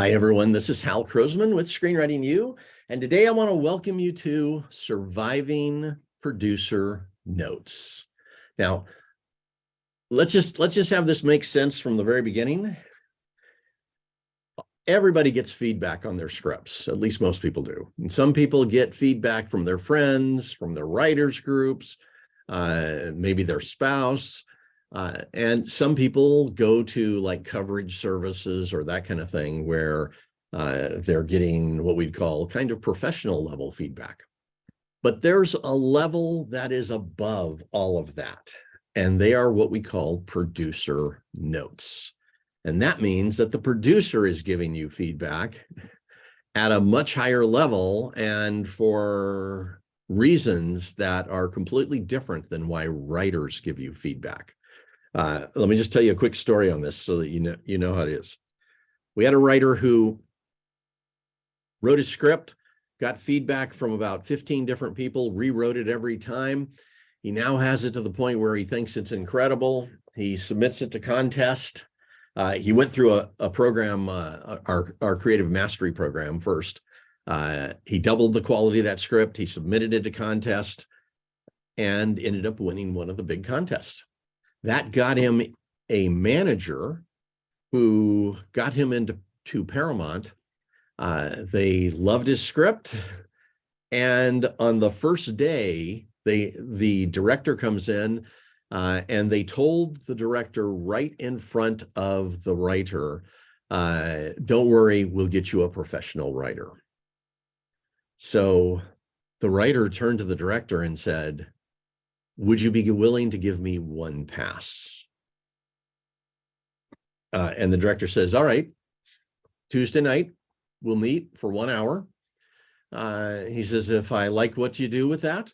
Hi, everyone. This is Hal Krosman with Screenwriting U, and today I want to welcome you to Surviving Producer Notes. Now, let's just have this make sense from the very beginning. Everybody gets feedback on their scripts, at least most people do. And some people get feedback from their friends, from their writers groups, maybe their spouse. And some people go to like coverage services or that kind of thing where they're getting what we'd call kind of professional level feedback. But there's a level that is above all of that, and they are what we call producer notes. And that means that the producer is giving you feedback at a much higher level and for reasons that are completely different than why writers give you feedback. Let me just tell you a quick story on this so that you know how it is. We had a writer who wrote his script, got feedback from about 15 different people, rewrote it every time. He now has it to the point where he thinks it's incredible. He submits it to contest. He went through a program, our creative mastery program first. He doubled the quality of that script. He submitted it to contest and ended up winning one of the big contests. That got him a manager who got him into Paramount. They loved his script. And on the first day, the director comes in and they told the director right in front of the writer, don't worry, we'll get you a professional writer. So the writer turned to the director and said, would you be willing to give me one pass? And the director says, all right, Tuesday night, we'll meet for 1 hour. He says, if I like what you do with that,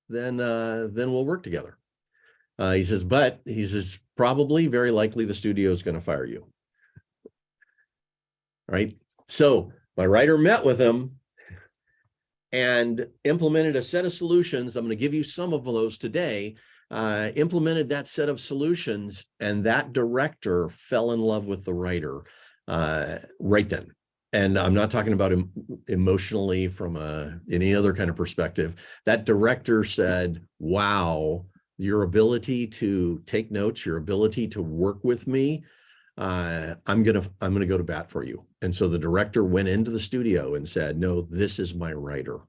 then we'll work together. He says, probably, very likely the studio is going to fire you. All right. So my writer met with him and implemented a set of solutions. I'm going to give you some of those today. Implemented that set of solutions, and that director fell in love with the writer right then. And I'm not talking about emotionally from any other kind of perspective. That director said, wow, your ability to take notes, your ability to work with me, I'm gonna go to bat for you. And so the director went into the studio and said, no, this is my writer.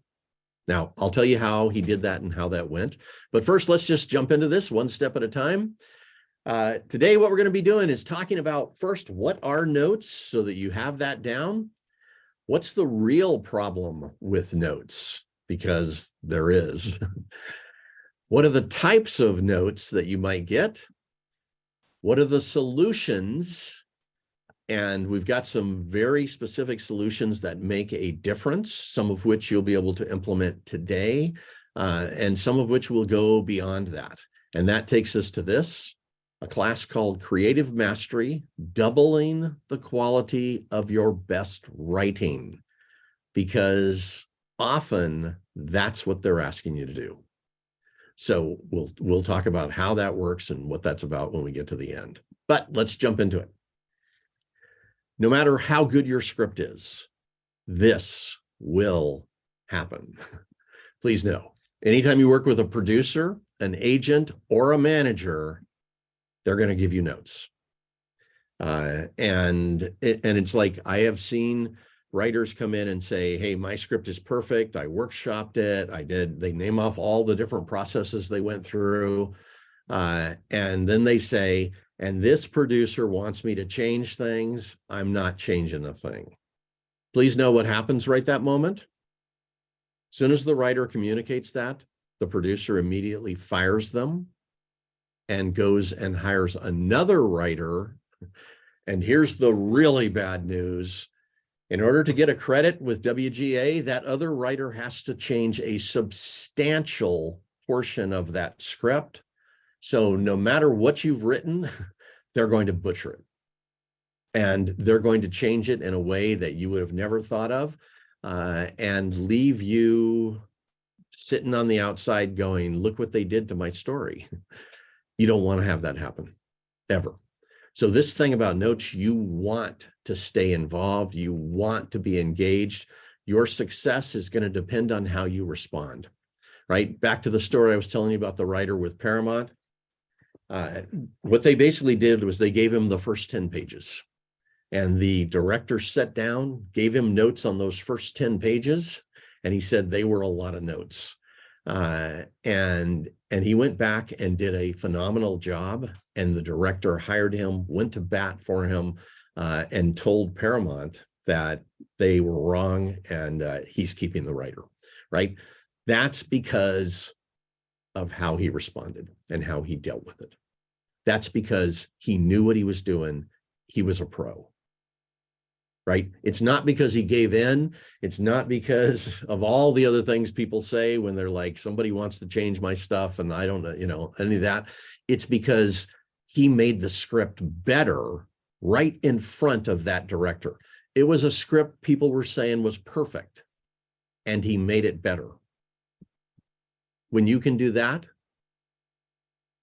Now, I'll tell you how he did that and how that went. But first, let's just jump into this one step at a time. Today, what we're going to be doing is talking about first, what are notes so that you have that down? What's the real problem with notes? Because there is. What are the types of notes that you might get? What are the solutions? And we've got some very specific solutions that make a difference, some of which you'll be able to implement today, and some of which will go beyond that. And that takes us to this, a class called Creative Mastery, Doubling the Quality of Your Best Writing, because often that's what they're asking you to do. So we'll talk about how that works and what that's about when we get to the end. But let's jump into it. No matter how good your script is, this will happen. Please know, anytime you work with a producer, an agent, or a manager, they're going to give you notes. And it's like, I have seen writers come in and say, hey, my script is perfect. I workshopped it. They name off all the different processes they went through. And then they say, and this producer wants me to change things. I'm not changing a thing. Please know what happens right that moment. As soon as the writer communicates that, the producer immediately fires them and goes and hires another writer. And here's the really bad news. In order to get a credit with WGA, that other writer has to change a substantial portion of that script. So no matter what you've written, they're going to butcher it. And they're going to change it in a way that you would have never thought of, and leave you sitting on the outside going, look what they did to my story. You don't want to have that happen, ever. So this thing about notes, you want to stay involved. You want to be engaged. Your success is going to depend on how you respond, right? Back to the story I was telling you about the writer with Paramount. What they basically did was they gave him the first 10 pages. And the director sat down, gave him notes on those first 10 pages. And he said they were a lot of notes. And he went back and did a phenomenal job. And the director hired him, went to bat for him, and told Paramount that they were wrong and he's keeping the writer, right? That's because of how he responded and how he dealt with it. That's because he knew what he was doing. He was a pro, right? It's not because he gave in. It's not because of all the other things people say when they're like, somebody wants to change my stuff and I don't know, you know, any of that. It's because he made the script better right in front of that director. It was a script people were saying was perfect, and he made it better. When you can do that,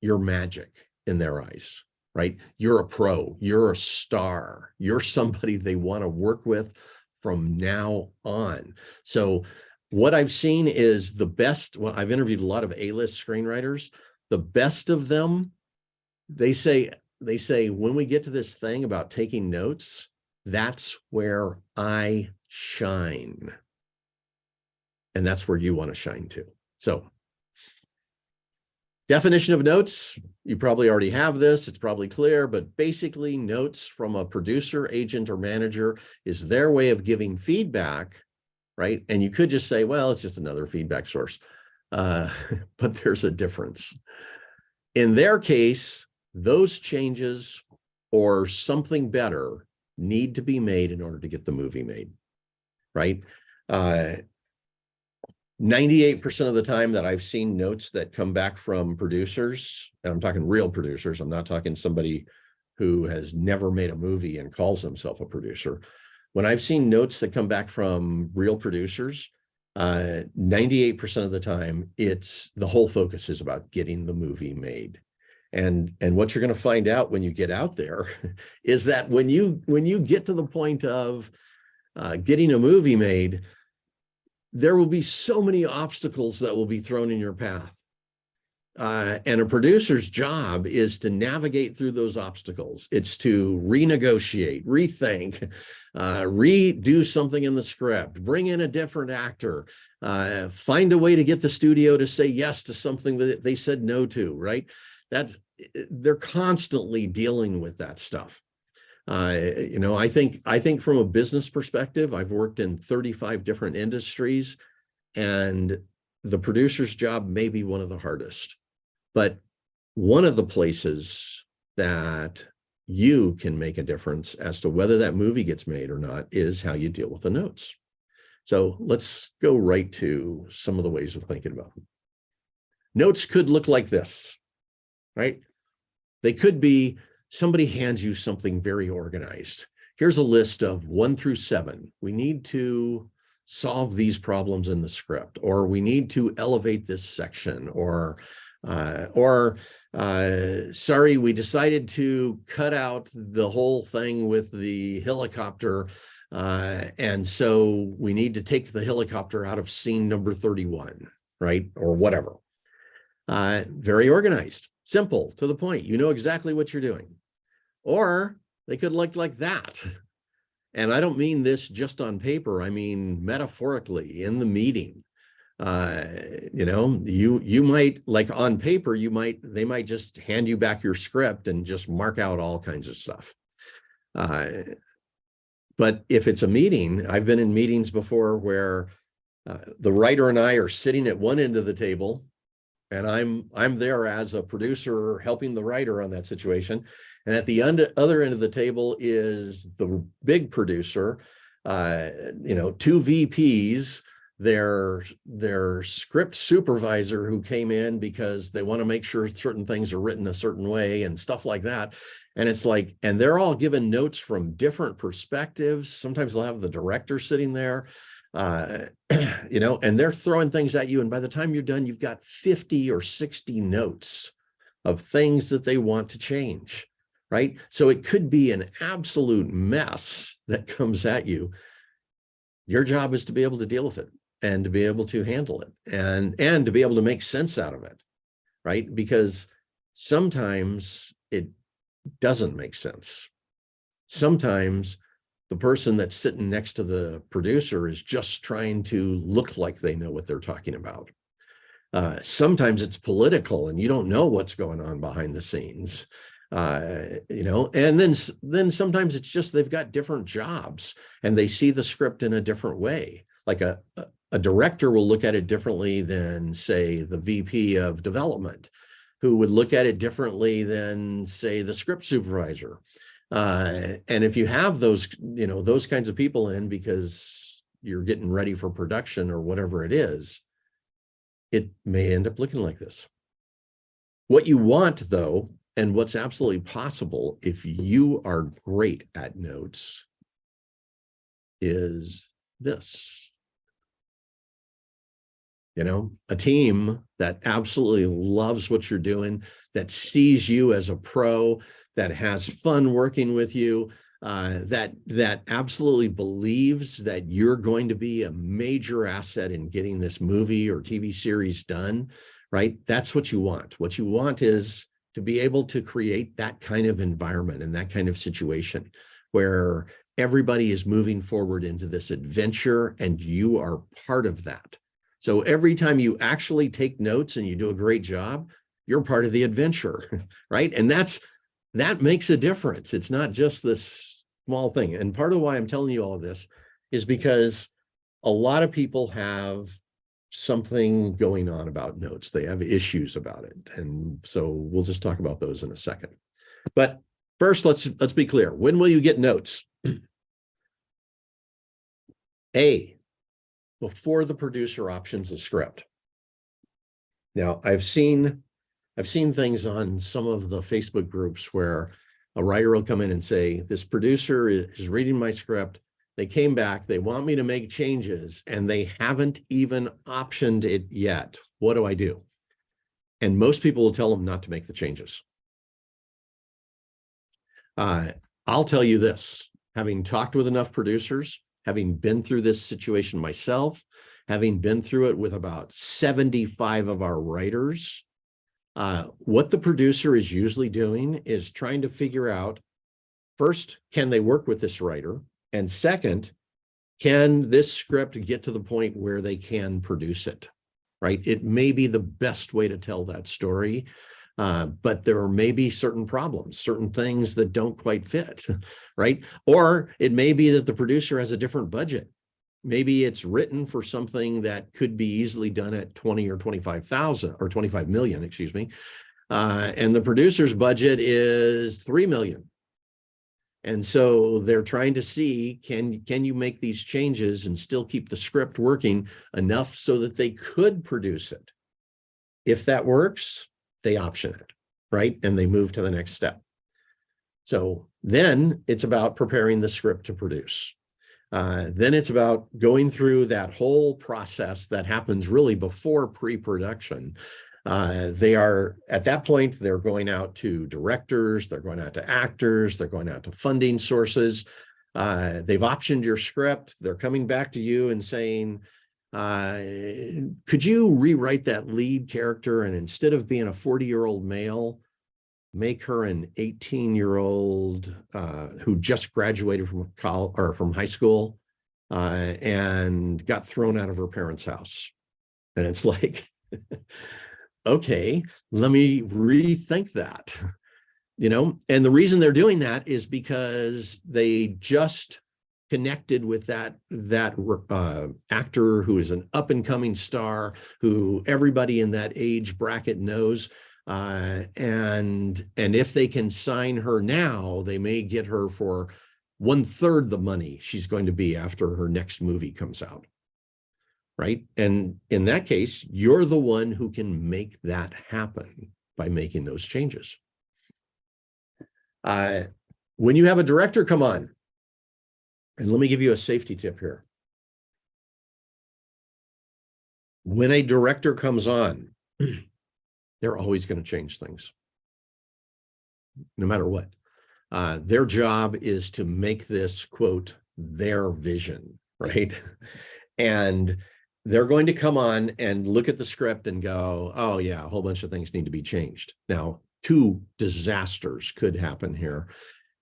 you're magic in their eyes, right? You're a pro, you're a star, you're somebody they want to work with from now on. So what I've seen is the best. Well, I've interviewed a lot of A-list screenwriters. The best of them, they say, when we get to this thing about taking notes, that's where I shine. And that's where you want to shine too. So definition of notes, you probably already have this, it's probably clear, but basically notes from a producer, agent, or manager is their way of giving feedback, right? And you could just say, well, it's just another feedback source. But there's a difference. In their case, those changes or something better need to be made in order to get the movie made, right? 98% of the time that I've seen notes that come back from producers, and I'm talking real producers, I'm not talking somebody who has never made a movie and calls himself a producer. When I've seen notes that come back from real producers, 98% of the time, it's the whole focus is about getting the movie made. And what you're going to find out when you get out there is that when you get to the point of getting a movie made, there will be so many obstacles that will be thrown in your path. And a producer's job is to navigate through those obstacles. It's to renegotiate, rethink, redo something in the script, bring in a different actor, find a way to get the studio to say yes to something that they said no to, right? They're constantly dealing with that stuff. You know, I think from a business perspective, I've worked in 35 different industries, and the producer's job may be one of the hardest. But one of the places that you can make a difference as to whether that movie gets made or not is how you deal with the notes. So let's go right to some of the ways of thinking about them. Notes could look like this, right? They could be somebody hands you something very organized. Here's a list of 1 through 7. We need to solve these problems in the script, or we need to elevate this section, or sorry, we decided to cut out the whole thing with the helicopter, and so we need to take the helicopter out of scene number 31, right? Or whatever. Very organized, simple, to the point. You know exactly what you're doing. Or they could look like that. And I don't mean this just on paper. I mean metaphorically in the meeting. You know, you might, like on paper, they might just hand you back your script and just mark out all kinds of stuff. But if it's a meeting, I've been in meetings before where the writer and I are sitting at one end of the table, and I'm there as a producer helping the writer on that situation. And at the other end of the table is the big producer, you know, 2 VPs, their script supervisor who came in because they want to make sure certain things are written a certain way and stuff like that. And it's like, and they're all given notes from different perspectives. Sometimes they'll have the director sitting there, you know, and they're throwing things at you. And by the time you're done, you've got 50 or 60 notes of things that they want to change. right? So it could be an absolute mess that comes at you. Your job is to be able to deal with it and to be able to handle it and to be able to make sense out of it, right? Because sometimes it doesn't make sense. Sometimes the person that's sitting next to the producer is just trying to look like they know what they're talking about. Sometimes it's political and you don't know what's going on behind the scenes. And then sometimes it's just they've got different jobs and they see the script in a different way. Like a director will look at it differently than, say, the VP of development, who would look at it differently than, say, the script supervisor. And if you have those kinds of people in because you're getting ready for production or whatever it is, it may end up looking like this. What you want, though, and what's absolutely possible if you are great at notes, is this. A team that absolutely loves what you're doing, that sees you as a pro, that has fun working with you, that absolutely believes that you're going to be a major asset in getting this movie or TV series done, right? That's what you want. What you want is to be able to create that kind of environment and that kind of situation where everybody is moving forward into this adventure and you are part of that. So every time you actually take notes and you do a great job, you're part of the adventure, right? And that makes a difference. It's not just this small thing. And part of why I'm telling you all of this is because a lot of people have something going on about notes. They have issues about it. And so we'll just talk about those in a second. But first, let's be clear. When will you get notes? Before the producer options the script. Now, I've seen things on some of the Facebook groups where a writer will come in and say, this producer is reading my script. They came back, they want me to make changes, and they haven't even optioned it yet. What do I do? And most people will tell them not to make the changes. I'll tell you this, having talked with enough producers, having been through this situation myself, having been through it with about 75 of our writers, what the producer is usually doing is trying to figure out, first, can they work with this writer? And second, can this script get to the point where they can produce it, right? It may be the best way to tell that story, but there may be certain problems, certain things that don't quite fit, right? Or it may be that the producer has a different budget. Maybe it's written for something that could be easily done at 20 or 25,000 or 25 million, excuse me. And the producer's budget is 3 million. And so they're trying to see, can you make these changes and still keep the script working enough so that they could produce it? If that works, they option it, right? And they move to the next step. So then it's about preparing the script to produce. Then it's about going through that whole process that happens really before pre-production. They are, at that point, they're going out to directors, they're going out to actors, they're going out to funding sources. They've optioned your script. They're coming back to you and saying, could you rewrite that lead character and instead of being a 40-year-old male, make her an 18-year-old who just graduated from college or from high school and got thrown out of her parents' house. And it's like, okay, let me rethink that, and the reason they're doing that is because they just connected with that actor who is an up-and-coming star who everybody in that age bracket knows. And if they can sign her now, they may get her for 1/3 the money she's going to be after her next movie comes out, right? And in that case, you're the one who can make that happen by making those changes. When you have a director come on, and let me give you a safety tip here. When a director comes on, they're always going to change things, no matter what. Their job is to make this, quote, their vision, right? And they're going to come on and look at the script and go, oh yeah, a whole bunch of things need to be changed. Now, two disasters could happen here.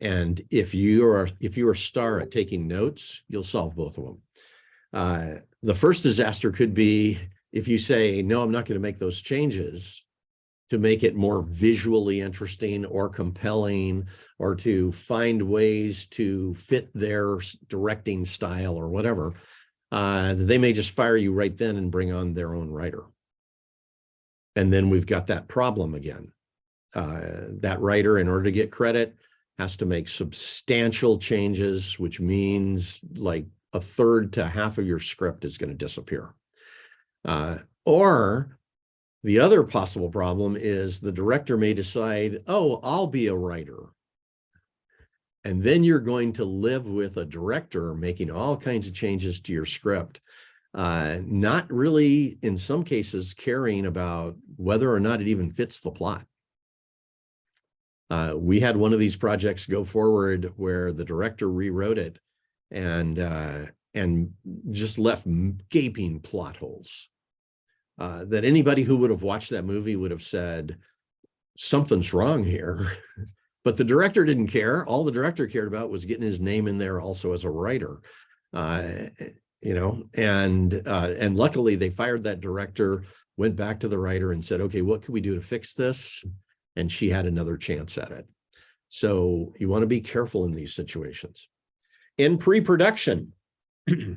And if you're a star at taking notes, you'll solve both of them. The first disaster could be if you say, no, I'm not going to make those changes to make it more visually interesting or compelling, or to find ways to fit their directing style or whatever. They may just fire you right then and bring on their own writer. And then we've got that problem again. That writer, in order to get credit, has to make substantial changes, which means like a third to half of your script is going to disappear. Or the other possible problem is the director may decide, oh, I'll be a writer. And then you're going to live with a director making all kinds of changes to your script, not really, in some cases, caring about whether or not it even fits the plot. We had one of these projects go forward where the director rewrote it and just left gaping plot holes that anybody who would have watched that movie would have said, something's wrong here. But the director didn't care. All the director cared about was getting his name in there also as a writer. You know, and luckily they fired that director, went back to the writer and said, okay, what can we do to fix this? And she had another chance at it. So you want to be careful in these situations. In pre-production, you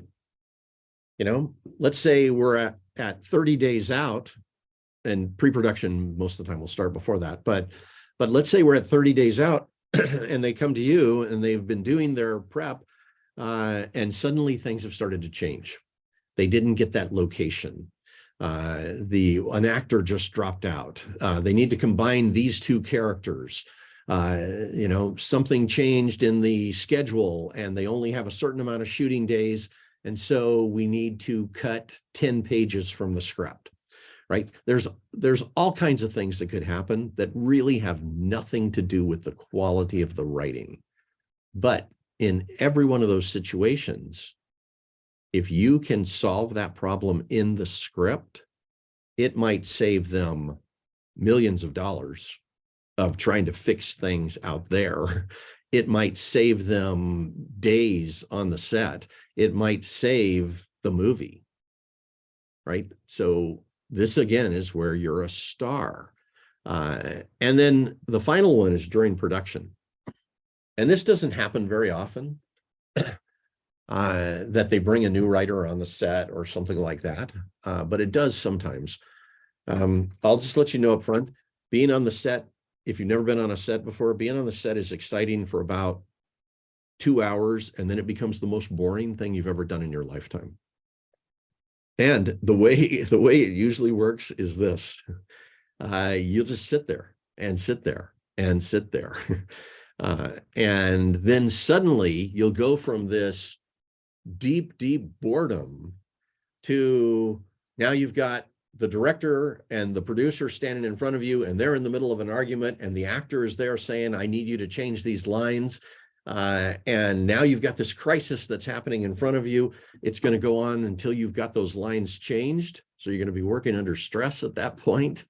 know, let's say we're at 30 days out, and pre-production most of the time will start before that, but let's say we're at 30 days out and they come to you and they've been doing their prep and suddenly things have started to change. They didn't get that location. An actor just dropped out. They need to combine these two characters. You know, something changed in the schedule and they only have a certain amount of shooting days. And so we need to cut 10 pages from the script, right? There's all kinds of things that could happen that really have nothing to do with the quality of the writing. But in every one of those situations, if you can solve that problem in the script, it might save them millions of dollars of trying to fix things out there. It might save them days on the set. It might save the movie, right? So this again is where you're a star. And then the final one is during production. And this doesn't happen very often, that they bring a new writer on the set or something like that. But it does sometimes. I'll just let you know up front, being on the set, if you've never been on a set before, being on the set is exciting for about 2 hours, and then it becomes the most boring thing you've ever done in your lifetime. And the way it usually works is this. You'll just sit there and sit there and sit there. And then suddenly you'll go from this deep, deep boredom to now you've got the director and the producer standing in front of you, and they're in the middle of an argument, and the actor is there saying, I need you to change these lines. And now you've got this crisis that's happening in front of you. It's going to go on until you've got those lines changed. So you're going to be working under stress at that point.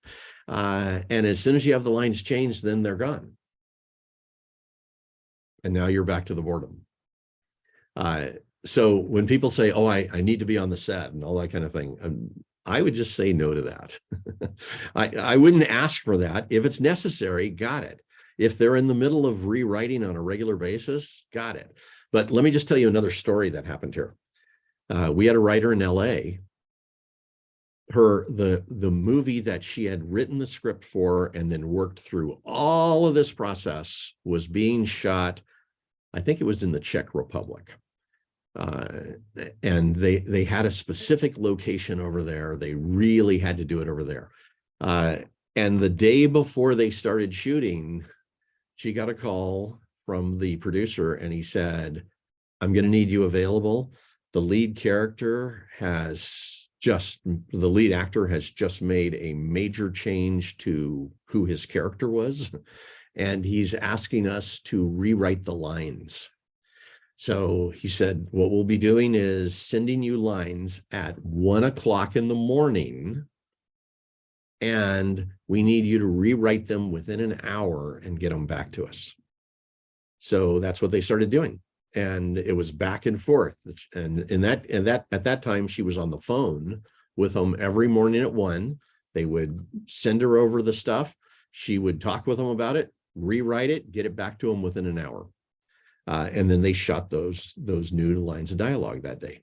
And as soon as you have the lines changed, then they're gone. And now you're back to the boredom. So when people say, oh, I need to be on the set and all that kind of thing, I would just say no to that. I wouldn't ask for that. If it's necessary, got it. If they're in the middle of rewriting on a regular basis, got it. But let me just tell you another story that happened here. We had a writer in LA. The movie that she had written the script for and then worked through all of this process was being shot, I think it was in the Czech Republic. And they had a specific location over there. They really had to do it over there. And the day before they started shooting, she got a call from the producer and he said, I'm going to need you available. The lead actor has just made a major change to who his character was. and he's asking us to rewrite the lines. So he said, what we'll be doing is sending you lines at 1 o'clock in the morning, and we need you to rewrite them within an hour and get them back to us. So that's what they started doing. And it was back and forth. And at that time, she was on the phone with them every morning at 1. They would send her over the stuff. She would talk with them about it, rewrite it, get it back to them within an hour. And then they shot those new lines of dialogue that day.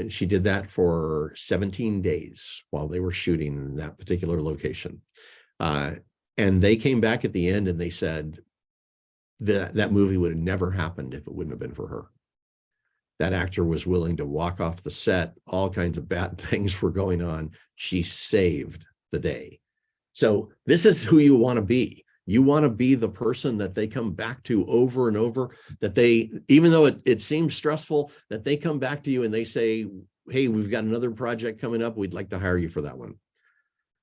She did that for 17 days while they were shooting in that particular location. And they came back at the end and they said that movie would have never happened if it wouldn't have been for her. That actor was willing to walk off the set. All kinds of bad things were going on. She saved the day. So this is who you want to be. You want to be the person that they come back to over and over, that they, even though it seems stressful, that they come back to you and they say, hey, we've got another project coming up. We'd like to hire you for that one.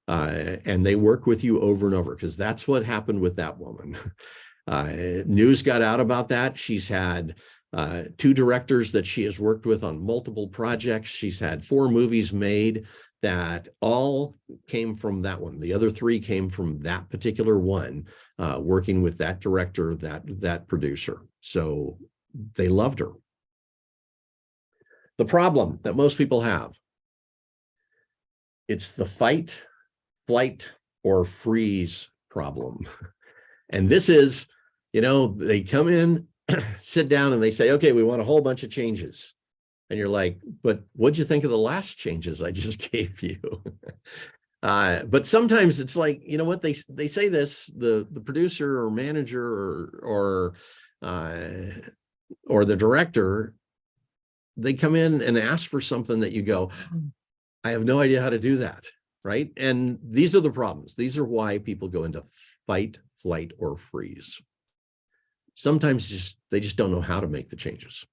And they work with you over and over, because that's what happened with that woman. News got out about that. She's had 2 directors that she has worked with on multiple projects. She's had 4 movies made that all came from that one. The other 3 came from that particular one, working with that director, that producer. So they loved her. The problem that most people have, it's the fight, flight, or freeze problem. And this is, they come in, sit down, and they say, okay, we want a whole bunch of changes. And you're like, but what'd you think of the last changes I just gave you? But sometimes it's like, you know what, they say this, the producer or manager or the director, they come in and ask for something that you go, I have no idea how to do that, right? And these are the problems. These are why people go into fight, flight, or freeze. Sometimes they just don't know how to make the changes.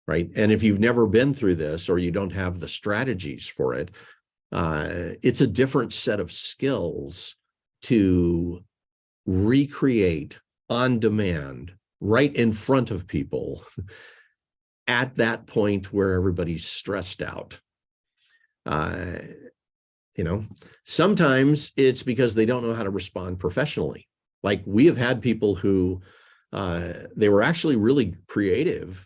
Right. And if you've never been through this, or you don't have the strategies for it, it's a different set of skills to recreate on demand right in front of people at that point where everybody's stressed out. Sometimes it's because they don't know how to respond professionally. Like, we have had people who they were actually really creative,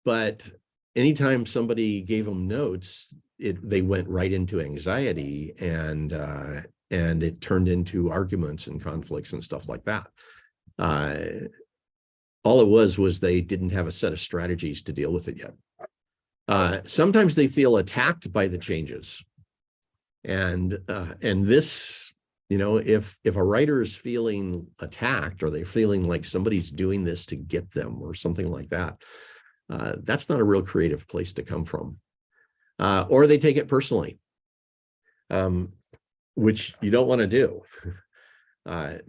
but anytime somebody gave them notes, they went right into anxiety, and it turned into arguments and conflicts and stuff like that. All it was they didn't have a set of strategies to deal with it yet. Sometimes they feel attacked by the changes, and this, if a writer is feeling attacked, or they're feeling like somebody's doing this to get them or something like that, that's not a real creative place to come from. Or they take it personally, which you don't want to do,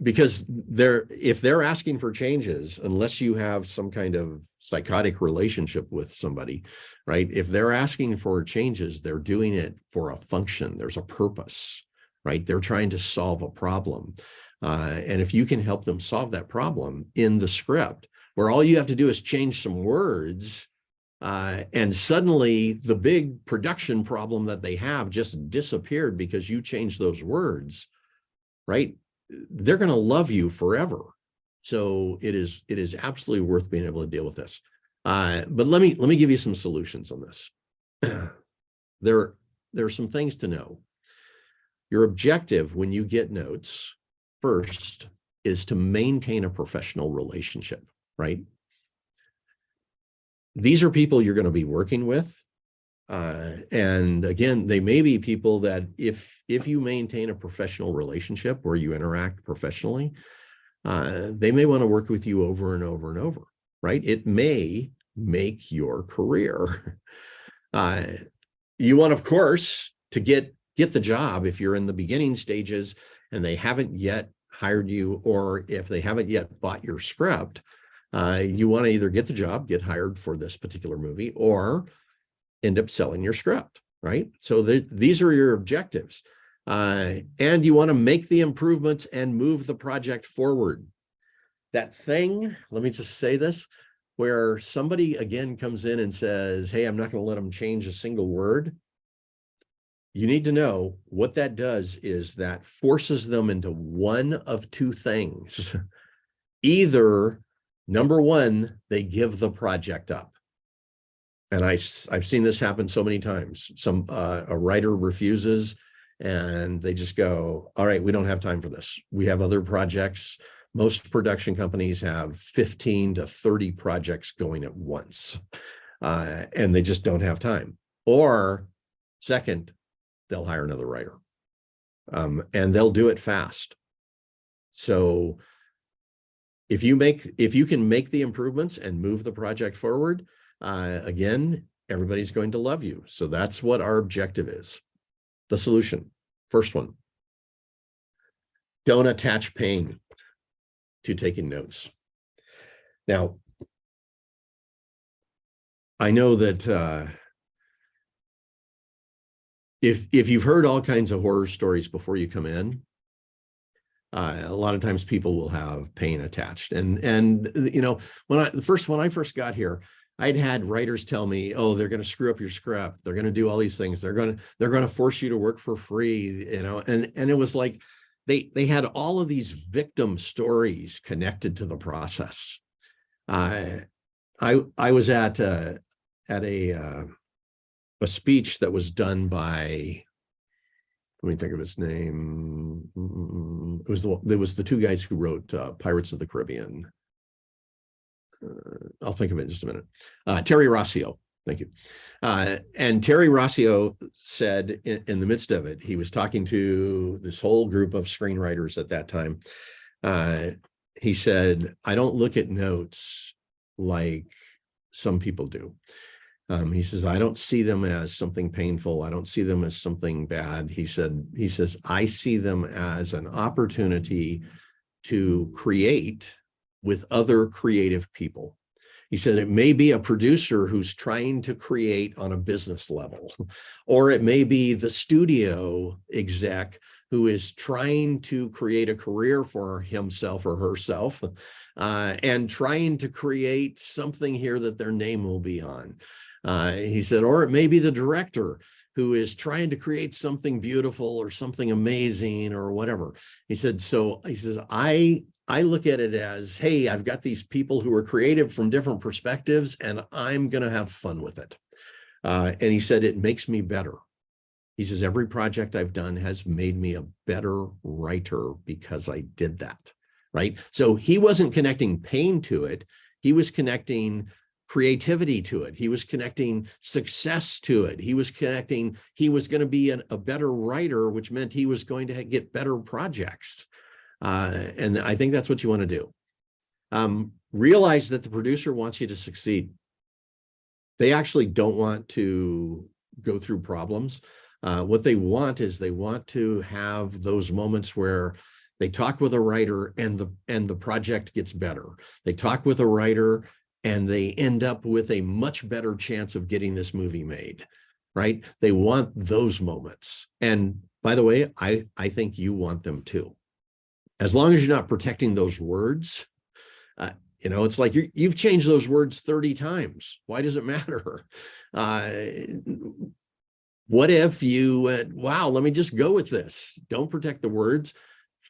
because if they're asking for changes, unless you have some kind of psychotic relationship with somebody, right? If they're asking for changes, they're doing it for a function. There's a purpose, right? They're trying to solve a problem. And if you can help them solve that problem in the script, where all you have to do is change some words, and suddenly the big production problem that they have just disappeared because you changed those words, right? They're going to love you forever. So it is absolutely worth being able to deal with this. But let me give you some solutions on this. There are some things to know. Your objective when you get notes first is to maintain a professional relationship, right? These are people you're going to be working with. And again, they may be people that if you maintain a professional relationship where you interact professionally, they may want to work with you over and over and over, right? It may make your career. You want, of course, to get the job if you're in the beginning stages and they haven't yet hired you, or if they haven't yet bought your script, you want to either get the job, get hired for this particular movie, or end up selling your script, right? So these are your objectives. And you want to make the improvements and move the project forward. That thing, let me just say this, where somebody again comes in and says, hey, I'm not going to let them change a single word. You need to know what that does is that forces them into one of two things. Either, number one, they give the project up. And I've seen this happen so many times. A writer refuses and they just go, all right, we don't have time for this. We have other projects. Most production companies have 15 to 30 projects going at once, and they just don't have time. Or second, they'll hire another writer, and they'll do it fast. So if you can make the improvements and move the project forward, again, everybody's going to love you. So that's what our objective is. The solution, first one, don't attach pain to taking notes. Now, I know that if you've heard all kinds of horror stories before you come in, a lot of times people will have pain attached. And you know, when I first got here, I'd had writers tell me, oh, they're going to screw up your script. They're going to do all these things. They're going to force you to work for free, you know, and it was like, they had all of these victim stories connected to the process. I was at a speech that was done by, let me think of his name. It was the two guys who wrote Pirates of the Caribbean. I'll think of it in just a minute. Terry Rossio. Thank you. And Terry Rossio said in the midst of it, he was talking to this whole group of screenwriters at that time. He said, I don't look at notes like some people do. He says, I don't see them as something painful. I don't see them as something bad. He says, I see them as an opportunity to create with other creative people. He said, it may be a producer who's trying to create on a business level, or it may be the studio exec who is trying to create a career for himself or herself, and trying to create something here that their name will be on. He said, or it may be the director who is trying to create something beautiful or something amazing or whatever. He said, so he says, I look at it as, hey, I've got these people who are creative from different perspectives, and I'm going to have fun with it. And he said, it makes me better. He says, every project I've done has made me a better writer because I did that, right? So he wasn't connecting pain to it. He was connecting creativity to it. He was connecting success to it. He was connecting, he was going to be a better writer, which meant he was going to get better projects. And I think that's what you want to do. Realize that the producer wants you to succeed. They actually don't want to go through problems. What they want is they want to have those moments where they talk with a writer and the project gets better. They talk with a writer and they end up with a much better chance of getting this movie made, right? They want those moments. And by the way, I think you want them too. As long as you're not protecting those words, you know, it's like you've changed those words 30 times. Why does it matter? What if you went, wow, let me just go with this. Don't protect the words.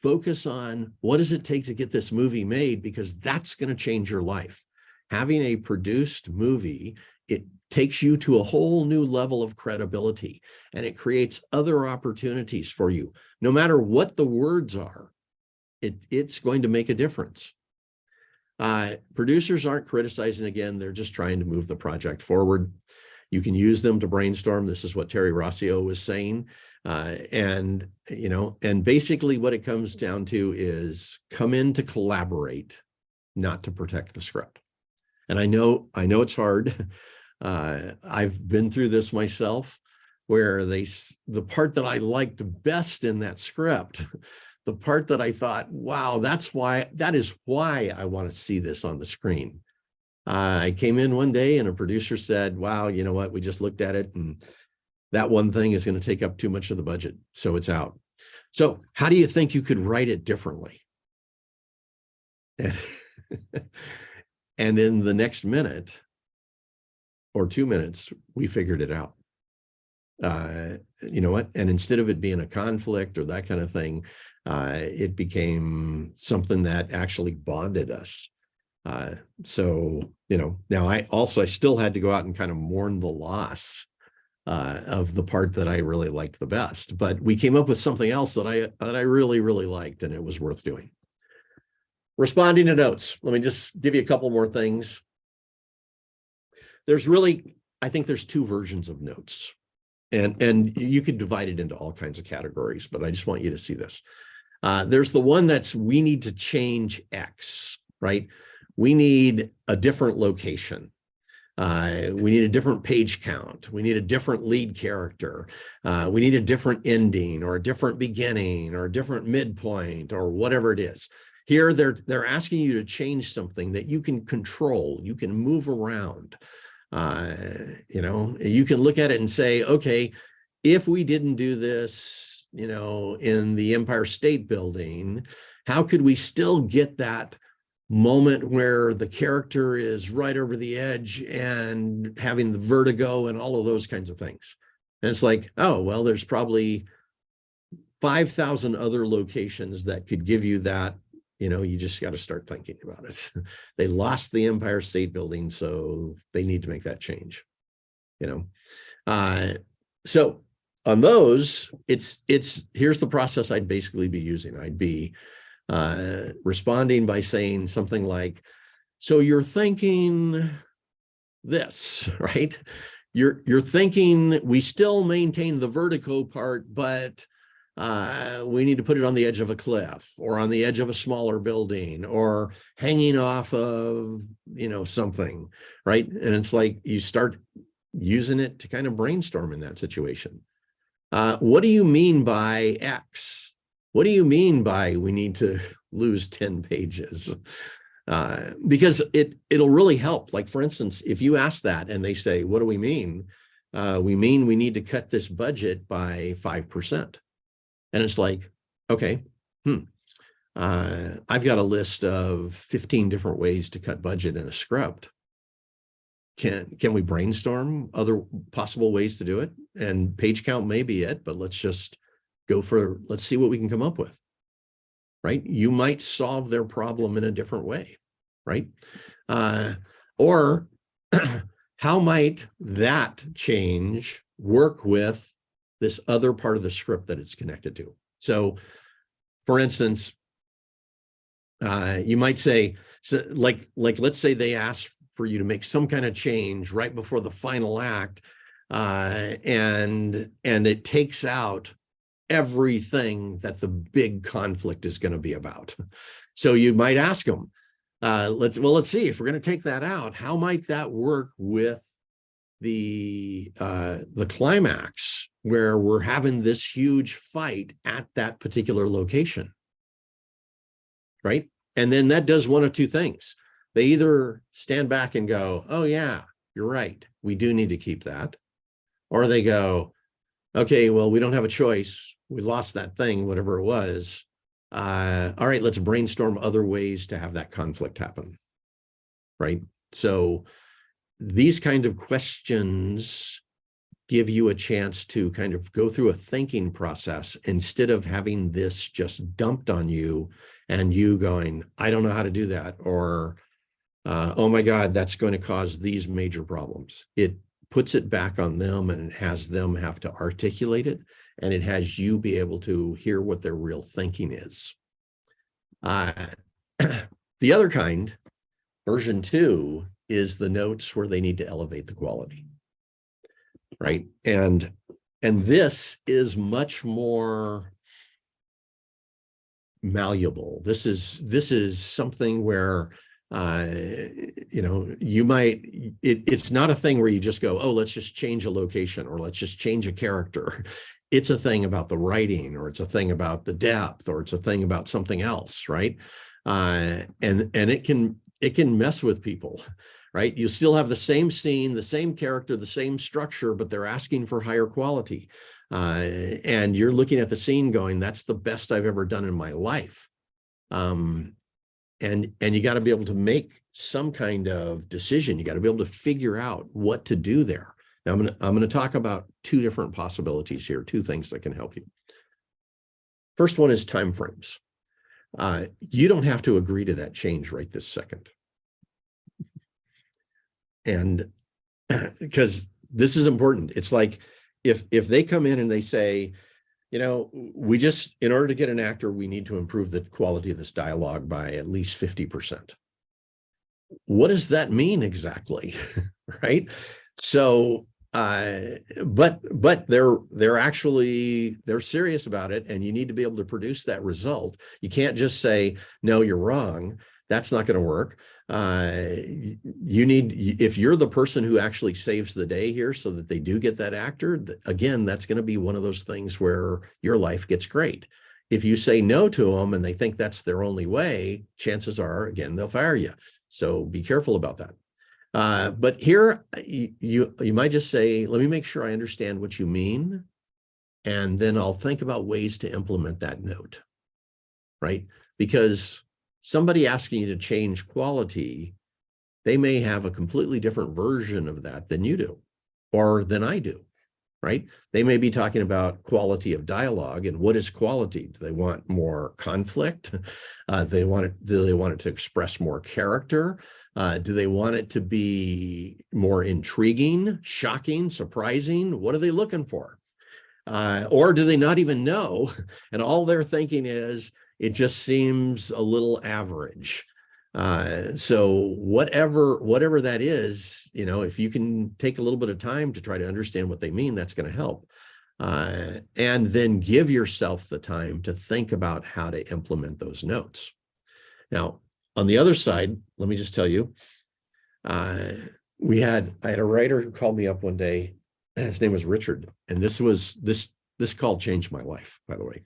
Focus on what does it take to get this movie made, because that's going to change your life. Having a produced movie, it takes you to a whole new level of credibility, and it creates other opportunities for you. No matter what the words are, it's going to make a difference. Producers aren't criticizing again, they're just trying to move the project forward. You can use them to brainstorm. This is what Terry Rossio was saying. And basically what it comes down to is come in to collaborate, not to protect the script. And I know it's hard. I've been through this myself, where the part that I liked best in that script, the part that I thought, wow, that is why I want to see this on the screen. I came in one day and a producer said, wow, you know what? We just looked at it and that one thing is going to take up too much of the budget, so it's out. So how do you think you could write it differently? And in the next minute or 2 minutes, we figured it out. You know what? And instead of it being a conflict or that kind of thing, it became something that actually bonded us. So, you know, now I still had to go out and kind of mourn the loss of the part that I really liked the best, but we came up with something else that I really, really liked, and it was worth doing. Responding to notes. Let me just give you a couple more things. I think there's two versions of notes, and you could divide it into all kinds of categories, but I just want you to see this. There's the one that's, we need to change X, right? We need a different location. We need a different page count. We need a different lead character. We need a different ending or a different beginning or a different midpoint or whatever it is. Here, they're asking you to change something that you can control, you can move around. You know, you can look at it and say, okay, if we didn't do this, you know, in the Empire State Building, how could we still get that moment where the character is right over the edge and having the vertigo and all of those kinds of things? And it's like, oh, well, there's probably 5,000 other locations that could give you that. You know, you just got to start thinking about it. They lost the Empire State Building, so they need to make that change, you know. So on those, it's here's the process I'd basically be using. I'd be responding by saying something like, so you're thinking this, right? You're thinking we still maintain the vertigo part, but we need to put it on the edge of a cliff or on the edge of a smaller building or hanging off of, you know, something, right? And it's like you start using it to kind of brainstorm in that situation. What do you mean by X? What do you mean by we need to lose 10 pages? Because it'll really help. Like, for instance, if you ask that and they say, what do we mean? We mean we need to cut this budget by 5%. And it's like, okay, I've got a list of 15 different ways to cut budget in a script. Can we brainstorm other possible ways to do it? And page count may be it, but let's just let's see what we can come up with, right? You might solve their problem in a different way, right? Or how might that change work with this other part of the script that it's connected to? So, for instance, you might say, so like let's say they ask for you to make some kind of change right before the final act, and it takes out everything that the big conflict is going to be about. So you might ask them, let's see, if we're going to take that out, how might that work with the climax where we're having this huge fight at that particular location, right? And then that does one of two things. They either stand back and go, oh yeah, you're right, we do need to keep that. Or they go, okay, well, we don't have a choice. We lost that thing, whatever it was. All right, let's brainstorm other ways to have that conflict happen, right? So these kinds of questions give you a chance to kind of go through a thinking process instead of having this just dumped on you and you going, I don't know how to do that, or oh my God, that's going to cause these major problems. It puts it back on them and it has them have to articulate it, and it has you be able to hear what their real thinking is. The other kind, version 2, is the notes where they need to elevate the quality, right? And this is much more malleable. This is something where you know, you might, it's not a thing where you just go, oh, let's just change a location or let's just change a character. It's a thing about the writing, or it's a thing about the depth, or it's a thing about something else, right? And it can mess with people, right? You still have the same scene, the same character, the same structure, but they're asking for higher quality. And you're looking at the scene going, that's the best I've ever done in my life. And you got to be able to make some kind of decision. You got to be able to figure out what to do there. Now I'm going to talk about two different possibilities here, two things that can help you. First one is timeframes. You don't have to agree to that change right this second. And because this is important, it's like if they come in and they say, you know, we just, in order to get an actor, we need to improve the quality of this dialogue by at least 50%. What does that mean exactly? Right? So, but they're serious about it, and you need to be able to produce that result. You can't just say, no, you're wrong. That's not going to work. You need, if you're the person who actually saves the day here so that they do get that actor, again, that's going to be one of those things where your life gets great. If you say no to them and they think that's their only way, chances are, again, they'll fire you. So be careful about that. But here, you might just say, let me make sure I understand what you mean, and then I'll think about ways to implement that note, right? Because somebody asking you to change quality, they may have a completely different version of that than you do, or than I do, right? They may be talking about quality of dialogue, and what is quality? Do they want more conflict? Do they want it to express more character? Do they want it to be more intriguing, shocking, surprising? What are they looking for? Or do they not even know? And all they're thinking is, it just seems a little average. So whatever that is, you know, if you can take a little bit of time to try to understand what they mean, that's going to help. And then give yourself the time to think about how to implement those notes. Now, on the other side, let me just tell you, I had a writer who called me up one day. His name was Richard, and this call changed my life, by the way.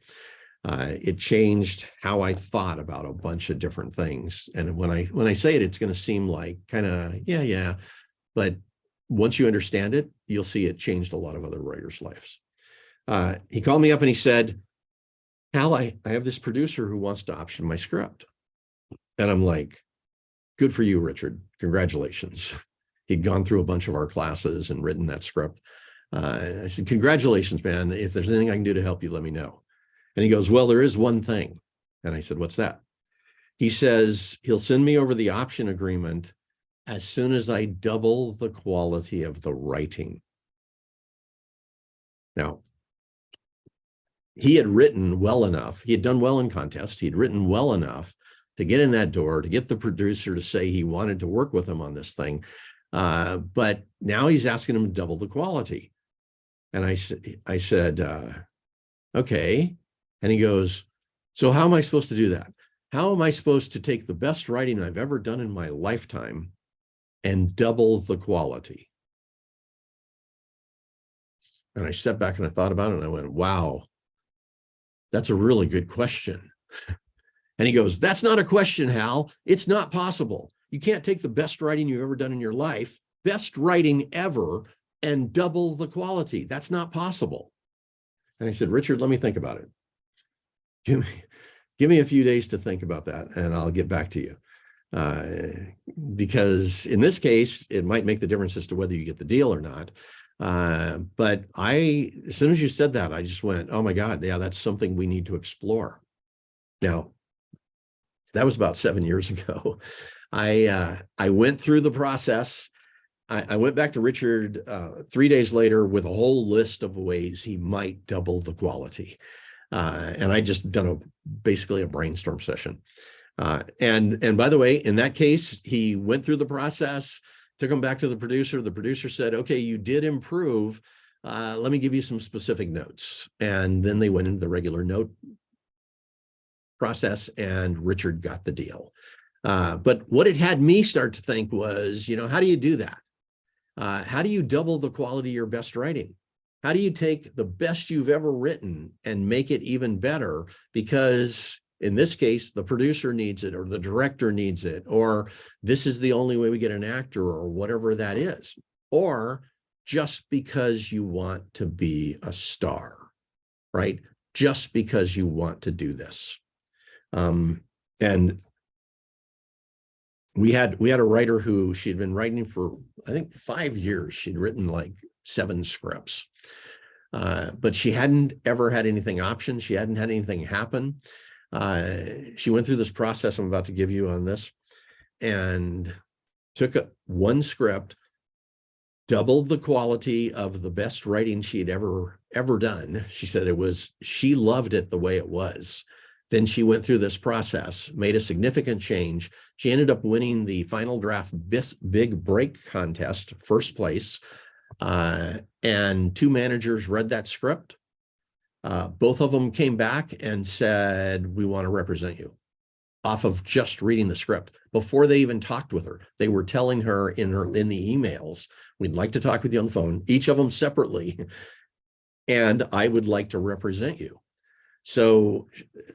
It changed how I thought about a bunch of different things. And when I say it, it's going to seem like kind of, yeah. But once you understand it, you'll see it changed a lot of other writers' lives. He called me up and he said, Hal, I have this producer who wants to option my script. And I'm like, good for you, Richard. Congratulations. He'd gone through a bunch of our classes and written that script. I said, congratulations, man. If there's anything I can do to help you, let me know. And he goes, well, there is one thing. And I said, what's that? He says, he'll send me over the option agreement as soon as I double the quality of the writing. Now, he had written well enough. He had done well in contests. He'd written well enough to get in that door, to get the producer to say he wanted to work with him on this thing. But now he's asking him to double the quality. And I said, okay. And he goes, so how am I supposed to do that? How am I supposed to take the best writing I've ever done in my lifetime and double the quality? And I stepped back and I thought about it and I went, wow, that's a really good question. And he goes, that's not a question, Hal. It's not possible. You can't take the best writing you've ever done in your life, best writing ever, and double the quality. That's not possible. And I said, Richard, let me think about it. Give me a few days to think about that, and I'll get back to you. Because in this case, it might make the difference as to whether you get the deal or not. But as soon as you said that, I just went, oh my God, yeah, that's something we need to explore. Now, that was about 7 years ago. I went through the process. I went back to Richard 3 days later with a whole list of ways he might double the quality. And I just done basically a brainstorm session. And by the way, in that case, he went through the process, took him back to the producer. The producer said, okay, you did improve. Let me give you some specific notes. And then they went into the regular note process and Richard got the deal. But what it had me start to think was, you know, how do you do that? How do you double the quality of your best writing? How do you take the best you've ever written and make it even better? Because in this case, the producer needs it, or the director needs it, or this is the only way we get an actor, or whatever that is. Or just because you want to be a star, right? Just because you want to do this. And we had a writer who she had been writing for, I think, 5 years. She'd written like 7 scripts, but she hadn't ever had anything optioned. She hadn't had anything happen. She went through this process I'm about to give you on this, and took one script, doubled the quality of the best writing she'd ever done. She said she loved it the way it was. Then she went through this process, made a significant change. She ended up winning the Final Draft Big Break contest, first place. And 2 managers read that script. Both of them came back and said, we want to represent you, off of just reading the script. Before they even talked with her, they were telling her in the emails, we'd like to talk with you on the phone, each of them separately, and I would like to represent you. So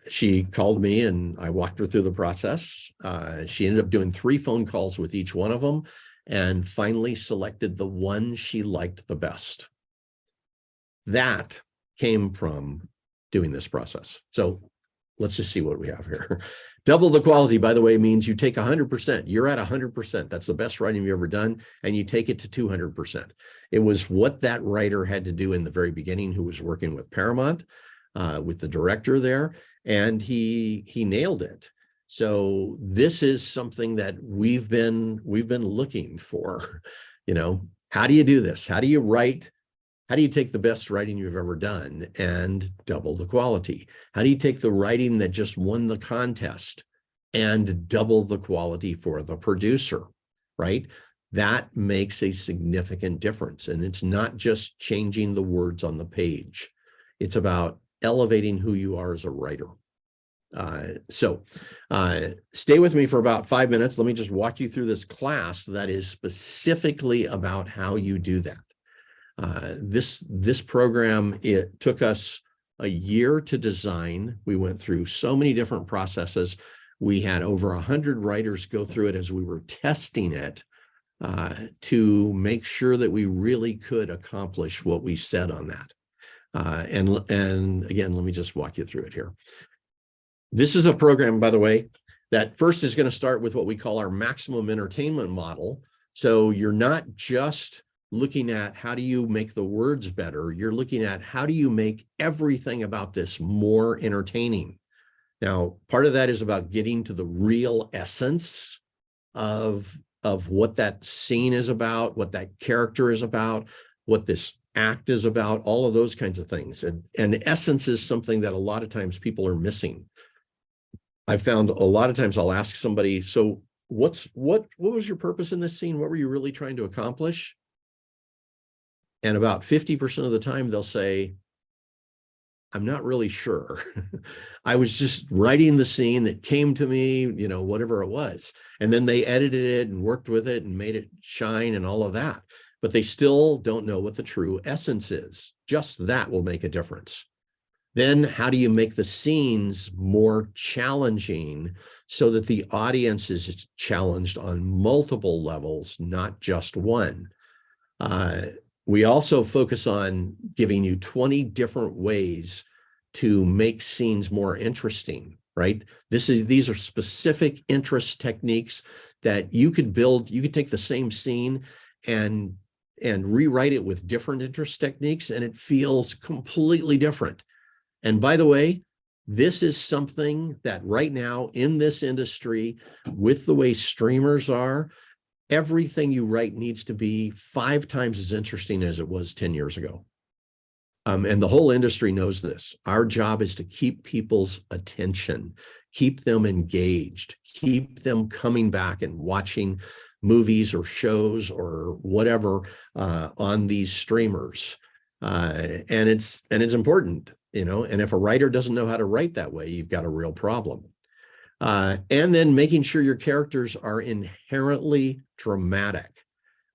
she called me and I walked her through the process. She ended up doing 3 phone calls with each one of them, and finally selected the one she liked the best. That came from doing this process. So let's just see what we have here. Double the quality, by the way, means you take 100%. You're at 100%. That's the best writing you've ever done, and you take it to 200%. It was what that writer had to do in the very beginning, who was working with Paramount, with the director there, and he nailed it. So this is something that we've been looking for. You know, how do you do this? How do you write? How do you take the best writing you've ever done and double the quality? How do you take the writing that just won the contest and double the quality for the producer, right? That makes a significant difference. And it's not just changing the words on the page. It's about elevating who you are as a writer. So stay with me for about 5 minutes. Let me just walk you through this class that is specifically about how you do that. This program, it took us a year to design. We went through so many different processes. We had over 100 writers go through it as we were testing it, to make sure that we really could accomplish what we said on that. And again, let me just walk you through it here. This is a program, by the way, that first is going to start with what we call our maximum entertainment model. So you're not just looking at how do you make the words better, you're looking at how do you make everything about this more entertaining. Now, part of that is about getting to the real essence of what that scene is about, what that character is about, what this act is about, all of those kinds of things. And essence is something that a lot of times people are missing. I found a lot of times I'll ask somebody, so what was your purpose in this scene? What were you really trying to accomplish? And about 50% of the time they'll say, I'm not really sure. I was just writing the scene that came to me, you know, whatever it was. And then they edited it and worked with it and made it shine and all of that. But they still don't know what the true essence is. Just that will make a difference. Then how do you make the scenes more challenging so that the audience is challenged on multiple levels, not just one? We also focus on giving you 20 different ways to make scenes more interesting, right? These are specific interest techniques that you could build. You could take the same scene and rewrite it with different interest techniques, and it feels completely different. And by the way, this is something that right now in this industry, with the way streamers are, everything you write needs to be 5 times as interesting as it was 10 years ago. And the whole industry knows this. Our job is to keep people's attention, keep them engaged, keep them coming back and watching movies or shows or whatever on these streamers. And it's important, you know, and if a writer doesn't know how to write that way, you've got a real problem. And then making sure your characters are inherently dramatic,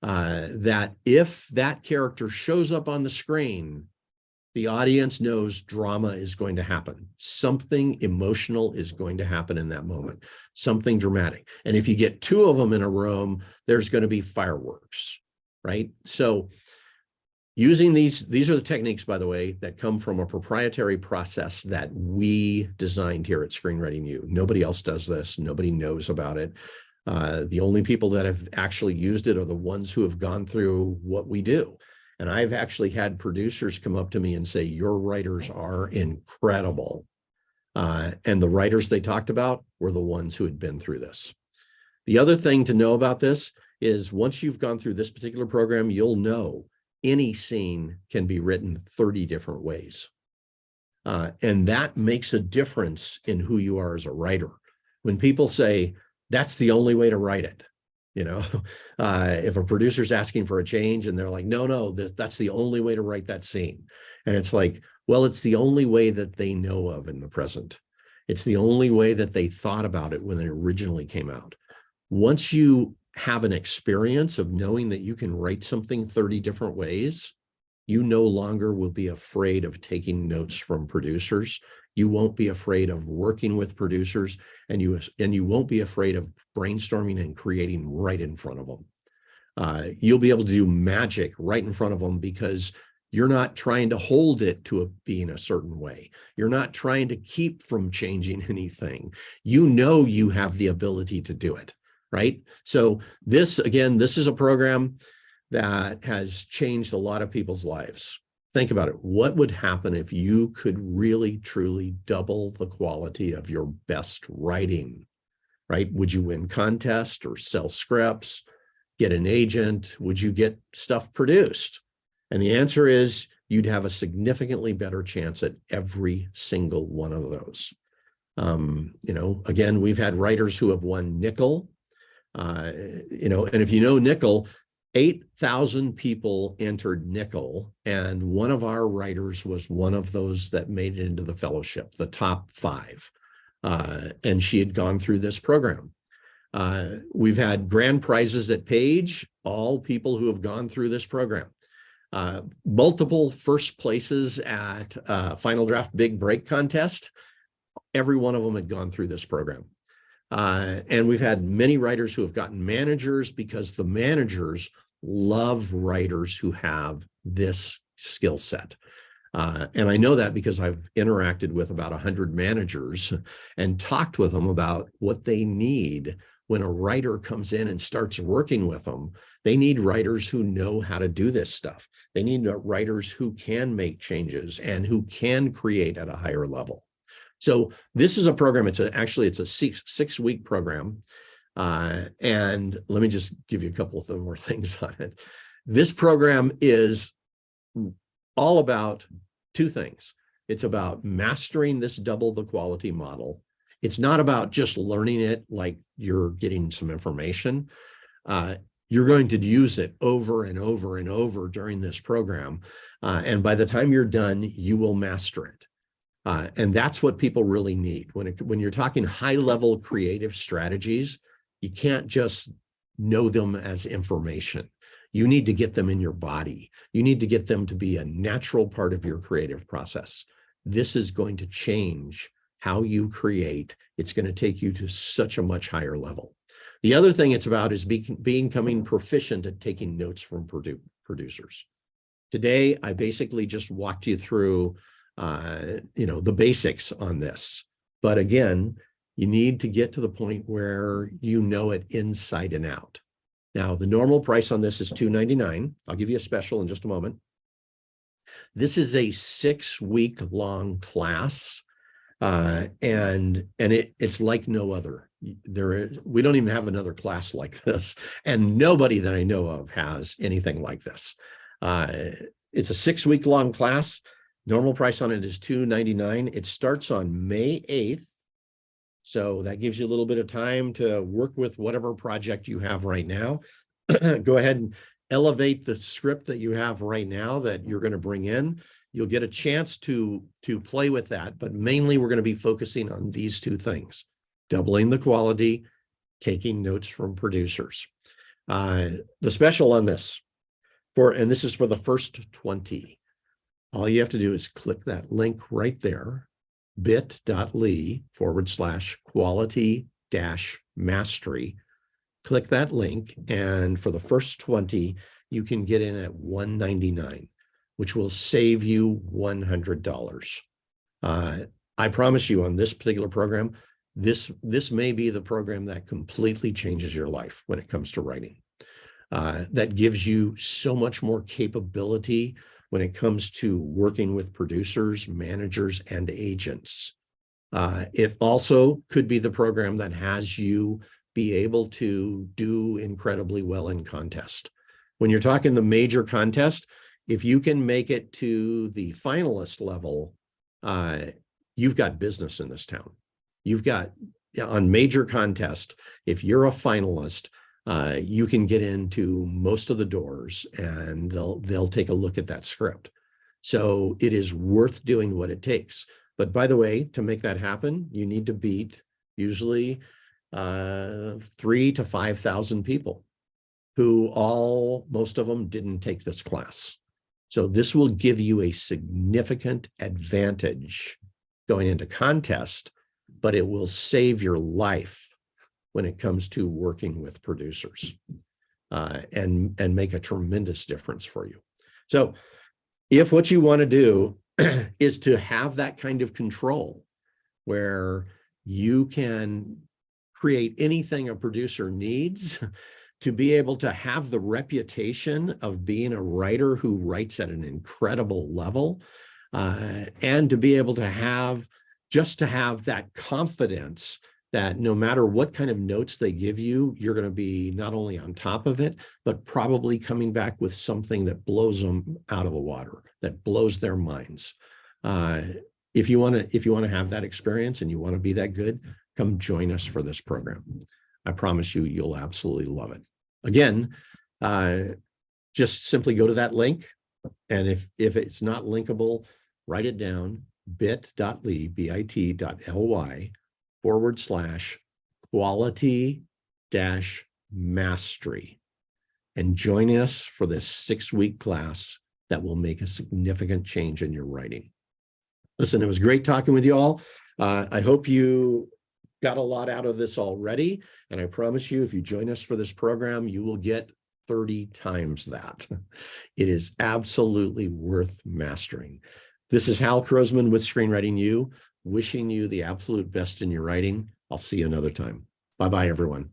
that if that character shows up on the screen, the audience knows drama is going to happen. Something emotional is going to happen in that moment, something dramatic. And if you get 2 of them in a room, there's going to be fireworks, right? So Using these are the techniques, by the way, that come from a proprietary process that we designed here at Screenwriting U. Nobody else does this. Nobody knows about it. The only people that have actually used it are the ones who have gone through what we do. And I've actually had producers come up to me and say, your writers are incredible. And the writers they talked about were the ones who had been through this. The other thing to know about this is once you've gone through this particular program, you'll know any scene can be written 30 different ways. And that makes a difference in who you are as a writer. When people say, that's the only way to write it, you know, if a producer's asking for a change and they're like, no, that's the only way to write that scene. And it's like, well, it's the only way that they know of in the present. It's the only way that they thought about it when it originally came out. Once you have an experience of knowing that you can write something 30 different ways, you no longer will be afraid of taking notes from producers. You won't be afraid of working with producers, and you won't be afraid of brainstorming and creating right in front of them. You'll be able to do magic right in front of them because you're not trying to hold it to being a certain way. You're not trying to keep from changing anything. You know you have the ability to do it, right? So this, again, this is a program that has changed a lot of people's lives. Think about it. What would happen if you could really, truly double the quality of your best writing, right? Would you win contests or sell scripts, get an agent? Would you get stuff produced? And the answer is you'd have a significantly better chance at every single one of those. You know, again, we've had writers who have won Nickel, you know, and if you know Nickel, 8,000 people entered Nickel, and one of our writers was one of those that made it into the fellowship, the top 5. And she had gone through this program. We've had grand prizes at Page, all people who have gone through this program. Multiple first places at Final Draft Big Break contest. Every one of them had gone through this program. And we've had many writers who have gotten managers because the managers love writers who have this skill set. And I know that because I've interacted with about 100 managers and talked with them about what they need when a writer comes in and starts working with them. They need writers who know how to do this stuff. They need writers who can make changes and who can create at a higher level. So this is a program, it's a 6-week program. And let me just give you a couple of more things on it. This program is all about 2 things. It's about mastering this double the quality model. It's not about just learning it like you're getting some information. You're going to use it over and over and over during this program. And by the time you're done, you will master it. And that's what people really need. When you're talking high-level creative strategies, you can't just know them as information. You need to get them in your body. You need to get them to be a natural part of your creative process. This is going to change how you create. It's going to take you to such a much higher level. The other thing it's about is becoming proficient at taking notes from producers. Today, I basically just walked you through you know, the basics on this. But again, you need to get to the point where you know it inside and out. Now, the normal price on this is $299. I'll give you a special in just a moment. This is a 6-week-long class, and it's like no other. We don't even have another class like this, and nobody that I know of has anything like this. It's a 6-week-long class. Normal price on it is $299. It starts on May 8th. So that gives you a little bit of time to work with whatever project you have right now. Go ahead and elevate the script that you have right now that you're going to bring in. You'll get a chance to play with that, but mainly we're going to be focusing on these 2 things: doubling the quality, taking notes from producers. The special on this, and this is for the first 20. All you have to do is click that link right there, bit.ly/quality-mastery. Click that link, and for the first 20, you can get in at $199. which will save you $100. I promise you on this particular program, this may be the program that completely changes your life when it comes to writing. That gives you so much more capability when it comes to working with producers, managers, and agents. It also could be the program that has you be able to do incredibly well in contest. When you're talking the major contest, if you can make it to the finalist level, you've got business in this town. You've got, on major contest, if you're a finalist, you can get into most of the doors and they'll take a look at that script. So it is worth doing what it takes. But by the way, to make that happen, you need to beat usually 3,000 to 5,000 people who most of them didn't take this class. So this will give you a significant advantage going into contest, but it will save your life when it comes to working with producers and make a tremendous difference for you. So if what you want to do is to have that kind of control where you can create anything a producer needs, to be able to have the reputation of being a writer who writes at an incredible level, and to be able to have that confidence that no matter what kind of notes they give you, you're going to be not only on top of it, but probably coming back with something that blows them out of the water, that blows their minds. If you want to have that experience and you want to be that good, come join us for this program. I promise you, you'll absolutely love it. Again, just simply go to that link. And if it's not linkable, write it down, bit.ly/quality-mastery, and join us for this 6-week class that will make a significant change in your writing. Listen, it was great talking with you all. I hope you got a lot out of this already. And I promise you, if you join us for this program, you will get 30 times that. It is absolutely worth mastering. This is Hal Krosman with Screenwriting U, wishing you the absolute best in your writing. I'll see you another time. Bye-bye, everyone.